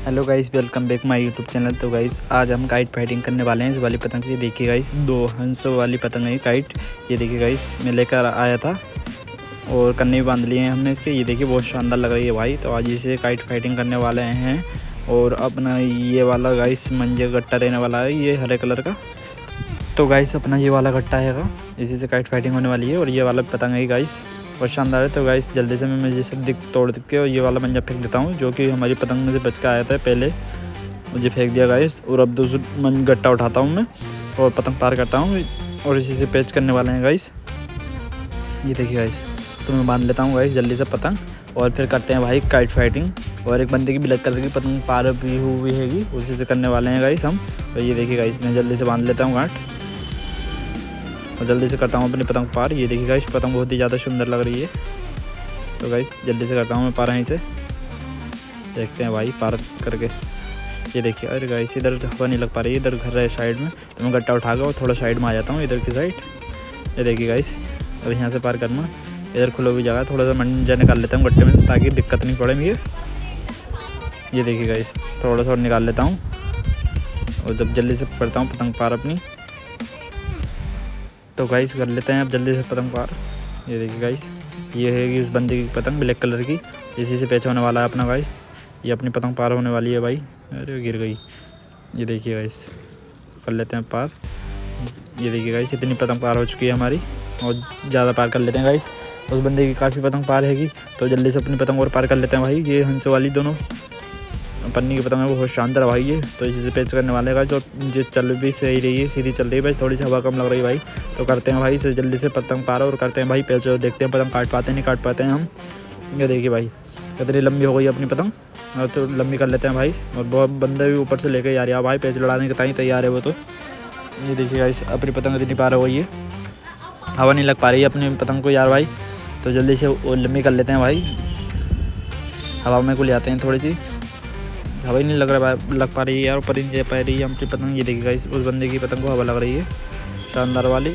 Hello guys, welcome back my YouTube channel. तो guys आज हम काइट फाइटिंग करने वाले हैं इस वाली पतंग से। देखिए गाइस, 2 हंस वाली पतंग है काइट। ये देखिए गाइस, मैं लेकर आया था और कन्ने भी बांध लिए हैं हमने इसके। ये देखिए बहुत शानदार लग रही है भाई। तो आज इसे काइट फाइटिंग करने वाले हैं। और अपना ये वाला गाइस मंजे गट्टा रहने वाला है, ये हरे कलर का। तो गाइस अपना ये वाला गट्टा है, इसी से काइट फाइटिंग होने वाली है। और ये वाला पतंग है गाइस, बहुत शानदार है। तो गाइस जल्दी से मैं ये सब तोड़ के और ये वाला मंजा फेंक देता हूँ, जो कि हमारी पतंग में से बच के आया था पहले। मुझे फेंक दिया गाइस। और अब दूसरा गट्टा उठाता हूँ मैं और पतंग पार करता हूँ। और इसी से पैच करने वाले हैं गाइस। ये देखिए गाइस, तो मैं बांध लेता हूँ गाइस जल्दी से पतंग। और फिर करते हैं भाई काइट फाइटिंग। और एक बंदे की ब्लैक कलर की पतंग पार भी हुई हैगी, उसी से करने वाले हैं गाइस हम। तो ये देखिए गाइस, मैं जल्दी से बांध लेता हूँ गांठ और जल्दी से करता हूँ अपनी पतंग पार। ये देखिए गाइस, पतंग बहुत ही ज़्यादा सुंदर लग रही है। तो गाइस जल्दी से करता हूँ मैं पार यहीं से। देखते हैं भाई पार करके। ये देखिए, अरे गाइस इधर हवा नहीं लग पा रही है, इधर घर है साइड में। तो मैं गट्टा उठा कर और थोड़ा साइड में आ जाता हूँ, इधर की साइड। ये देखिए गाइस, अब यहाँ से पार करना। इधर खुला हुई जगह, थोड़ा सा मंजा निकाल लेता हूँ गट्टे में से, ताकि दिक्कत नहीं पड़े मुझे। ये देखिए गाइस, थोड़ा सा और निकाल लेता हूँ और जब जल्दी से करता हूँ पतंग पार अपनी। तो गाइस कर लेते हैं अब जल्दी से पतंग पार। ये देखिए गाइस, ये है कि उस बंदे की पतंग ब्लैक कलर की, इसी से पैच होने वाला है अपना गाइस। ये अपनी पतंग पार होने वाली है भाई। अरे गिर गई। ये देखिए गाइस, कर लेते हैं पार। ये देखिए गाइस, इतनी पतंग पार हो चुकी है हमारी। और ज़्यादा पार कर लेते हैं गाइस, उस बंदे की काफ़ी पतंग पार हैगी। तो जल्दी से अपनी पतंग और पार कर लेते हैं भाई। ये हंस वाली दोनों पन्नी की पतंग है, बहुत शानदार भाई ये। तो इसी से पैच करने वाले गाइस। और जो चल भी सही रही है, सीधी चल रही है, बस थोड़ी सी हवा कम लग रही है भाई। तो करते हैं भाई इसे जल्दी से पतंग पार और करते हैं भाई पैच। और देखते हैं पतंग काट पाते हैं नहीं काट पाते हैं हम। ये देखिए भाई, कितनी लंबी हो गई अपनी पतंग। और तो लंबी कर लेते हैं भाई। और बहुत बंदे भी ऊपर से लेके आ रहा है भाई, पैच लड़ाने के ताई तैयार है वो। तो ये देखिए गाइस, अपनी पतंग इतनी पार हो गई है, हवा नहीं लग पा रही है अपनी पतंग को यार भाई। तो जल्दी से वो लंबी कर लेते हैं भाई। हवा में को ले आते हैं, थोड़ी सी हवा ही नहीं लग पा रही है यार, ऊपर ही नहीं जा पा रही है अपनी पतंग। ये देखिए गाइस, उस बंदे की पतंग को हवा लग रही है शानदार वाली।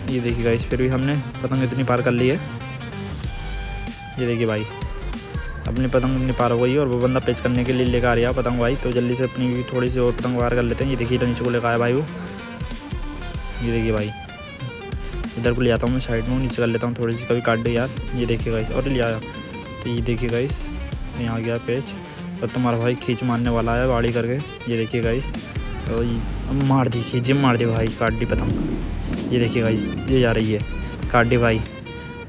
ये देखिए गाइस, फिर भी हमने पतंग इतनी पार कर ली है। ये देखिए भाई, अपनी पतंग इतनी पार हो गई है। और वो बंदा पैच करने के लिए लेकर आ रहा है पतंग भाई। तो जल्दी से अपनी थोड़ी सी और पतंग पार कर लेते हैं। ये देखिए नीचे को लेकर आया भाई वो। ये देखिए भाई, इधर को ले आता हूँ मैं साइड में, नीचे कर लेता हूँ थोड़ी सी, कभी काट दे यार। ये देखिए गाइस, और ले आया। तो ये देखिए गाइस, यहाँ आ गया पेच। और तुम्हारा भाई खींच मारने वाला है बाड़ी करके। ये देखिए गाइस, तो मार दी खींच, मार दी भाई, काट दी पतंग। ये देखिए गाइस, ये जा रही है, काट दी भाई।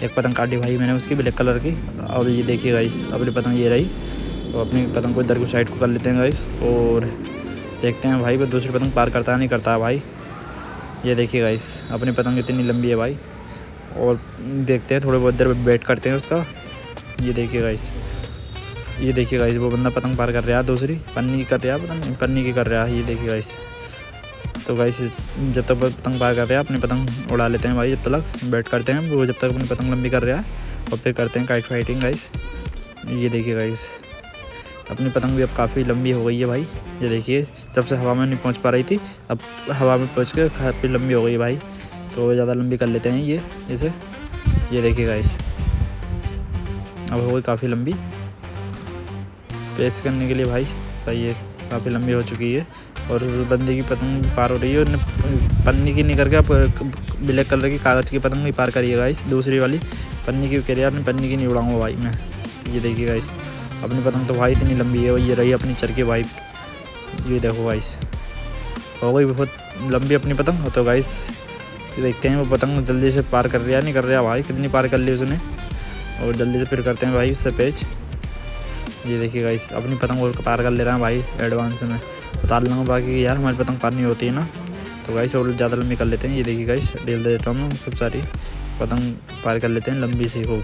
एक पतंग काट दी भाई मैंने उसकी ब्लैक कलर की। और ये देखिए गाइस, अपनी पतंग ये रही। तो अपनी पतंग को इधर को साइड को कर लेते हैं गाइस। और देखते हैं भाई वो दूसरी पतंग पार करता है नहीं करता है भाई। ये देखिए गाइस, अपनी पतंग इतनी लंबी है भाई। और देखते हैं थोड़े बहुत देर वेट करते हैं उसका। ये देखिए गाइस, ये देखिए गाइस, वो बंदा पतंग पार कर रहा है, दूसरी पन्नी की कर रहा है, पता नहीं पन्नी की कर रहा है। ये देखिए गाइस, तो गाइस जब तक पतंग पार कर रहा है अपनी पतंग उड़ा लेते हैं भाई। जब तक वेट करते हैं वो, जब तक अपनी पतंग लंबी कर रहा है। और फिर करते हैं काइट फाइटिंग गाइस। ये देखिए गाइस, अपनी पतंग भी अब काफ़ी लंबी हो गई है भाई। ये देखिए, जब से हवा में नहीं पहुंच पा रही थी, अब हवा में पहुंच के काफ़ी लंबी हो गई भाई। तो ज़्यादा लंबी कर लेते हैं ये इसे। ये देखिए गाइस, अब हो गई काफ़ी लंबी। पैच करने के लिए भाई सही है, काफ़ी लंबी हो चुकी है। और बंदे की पतंग पार हो रही है। पन्नी की नहीं करके अब ब्लैक कलर की कागज़ की पतंग नहीं पार करिए गाइस, दूसरी वाली पन्नी की कह रही है, अपनी पन्नी की नहीं उड़ाऊँगा भाई मैं। ये देखिए गाइस, अपनी पतंग तो भाई इतनी लंबी है, ये रही अपनी चरखी भाई। ये देखो गाइस, हो गई बहुत लंबी अपनी पतंग। तो गाइस देखते हैं वो पतंग जल्दी से पार कर रहा है नहीं कर रहा भाई, कितनी पार कर ली उसने। और जल्दी से फिर करते हैं भाई उससे पैच। ये देखिए गाइस, अपनी पतंग और पार कर ले रहा है भाई एडवांस में। बता लूँगा बाकी यार, हमारी पतंग पार नहीं होती है ना। तो गाइस और ज़्यादा लंबी कर लेते हैं। ये देखिए गाइस, ढील दे देता हूँ मैं खूब सारी पतंग पार कर लेते हैं लंबी सी खूब,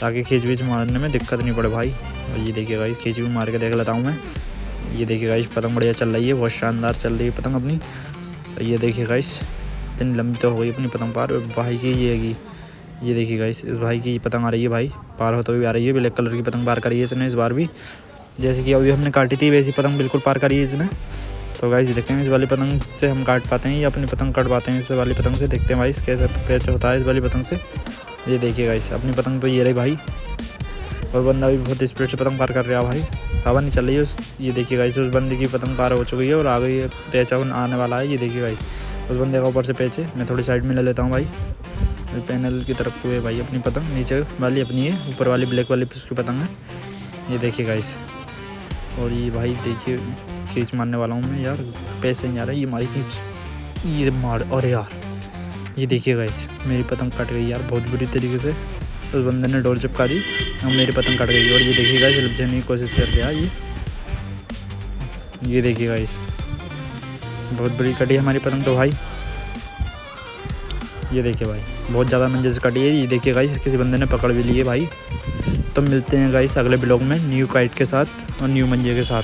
ताकि खींच बीच मारने में दिक्कत नहीं पड़े भाई। और ये देखिए गाइस, खींच भी मार के देख लेता हूँ मैं। ये देखिए गाइस, पतंग बढ़िया चल रही है, बहुत शानदार चल रही है पतंग अपनी। तो ये देखिए गाइस, इतनी लंबी तो हो गई अपनी पतंग पार। भाई की ये हैगी, ये देखिए गाइस, इस भाई की पतंग आ रही है भाई, पार होते हुए आ रही है। ब्लैक कलर की पतंग पार करी है इसने इस बार भी, जैसे कि अभी हमने काटी थी वैसी पतंग बिल्कुल पार करी है इसने। तो गाइस देखते हैं इस वाली पतंग से हम काट पाते हैं या अपनी पतंग काट पाते हैं इस वाली पतंग से। देखते हैं भाई कैसे पैच होता है इस वाली पतंग से। ये देखिए गाइस, अपनी पतंग तो ये रही भाई। और बंदा भी बहुत स्पीड से पतंग पार कर रहा है भाई। हवा नहीं चल रही है ये देखिए गाइस उस बंदे की पतंग पार हो चुकी है और आगे पेचा आने वाला है। ये देखिए गाइस उस बंदे का ऊपर से पेचे। मैं थोड़ी साइड में ले लेता हूँ भाई। पैनल की तरफ हुए भाई अपनी पतंग, नीचे वाली अपनी है, ऊपर वाली ब्लैक वाली उसकी पतंग है। ये देखिए गाइस और ये भाई देखिए खींच मारने वाला हूँ मैं यार, पैसे नहीं आ रहा है ये हमारी खींच, ये मार। और यार ये देखिए गाइस मेरी पतंग कट गई यार बहुत बुरी तरीके से। उस बंदे ने डोर चिपका दी और मेरी पतंग कट गई। और ये देखिए गाइस उलझने की कोशिश कर रहा ये देखिए गाइस बहुत बड़ी कटी है हमारी पतंग तो भाई। ये देखिए भाई बहुत ज़्यादा मंजे से कटी है। ये देखिए गाइस किसी बंदे ने पकड़ भी ली है भाई। तो मिलते हैं गाइस अगले ब्लॉग में न्यू काइट के साथ और न्यू मंजे के साथ।